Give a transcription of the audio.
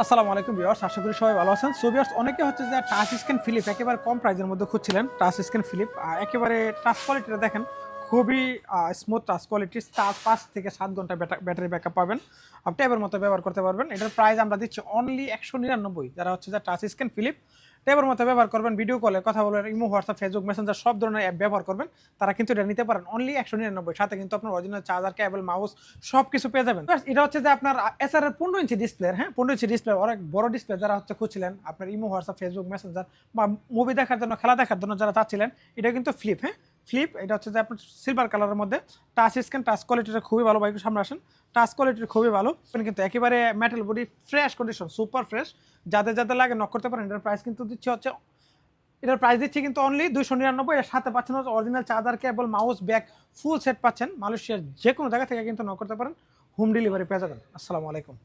আসসালামু আলাইকুম ভিউয়ার্স, আশা করি সবাই ভালো আছেন। সো ভিউয়ার্স, অনেকে হচ্ছে যে টাচ স্ক্রিন ফিলিপ একেবারে কম প্রাইসের মধ্যে খুঁজছিলেন। টাচ স্ক্রিন ফিলিপ একেবারে টাচ কোয়ালিটিটা দেখেন, খুবই স্মুথ টাচ কোয়ালিটি। 5 থেকে 7 ঘন্টা ব্যাটারি ব্যাকআপ পাবেন। আপনি ট্যাবের মতো ব্যবহার করতে পারবেন। এটার প্রাইস আমরা দিচ্ছি অনলি 199। যারা হচ্ছে যে টাচ স্ক্রিন ফিলিপ ট্যাবের মতো ব্যবহার করবেন, ভিডিও কলে কথা বলবেন, ইমো, হোয়াটসঅ্যাপ, ফেসবুক মেসেঞ্জার সব ধরনের অ্যাপ ব্যবহার করবেন, তারা কিন্তু এটা নিতে পারেন অনলি 199। সাথে কিন্তু আপনার অরিজিনাল চার্জার, কেবল, মাউস সব কিছু পেয়ে যাবেন। এটা হচ্ছে যে আপনার এসআর এর 15 ইঞ্চি ডিসপ্লে, হ্যাঁ 15 ইঞ্চি ডিসপ্লে, অনেক বড় ডিসপ্লে। যারা হচ্ছে খুঁজছিলেন আপনার ইমো, হোয়াটসঅ্যাপ, ফেসবুক মেসেঞ্জার বা মুভি দেখার জন্য, খেলা দেখার জন্য যারা চাচ্ছিলেন, এটা কিন্তু ফ্লিপ। হ্যাঁ ফ্লিপ, এটা হচ্ছে যে আপনার সিলভার কালারের মধ্যে টাচ স্ক্রিন। টাচ কোয়ালিটিটা খুবই ভালো, বাইকের সামনে আসেন। টাচ কোয়ালিটি খুবই ভালো, কিন্তু একেবারে metal body, fresh condition, super fresh. যাদের যাদের লাগে নক করতে পারেন। এটার প্রাইস কিন্তু দিচ্ছি কিন্তু অনলি 299। এর সাথে পাচ্ছেন অরিজিনাল চার্জার, কেবল, মাউস, ব্যাগ, ফুল সেট পাচ্ছেন। মালয়েশিয়ার যে কোনো জায়গা থেকে কিন্তু নক করতে পারেন, হোম ডেলিভারি পেয়ে যাবেন। আসসালামু আলাইকুম।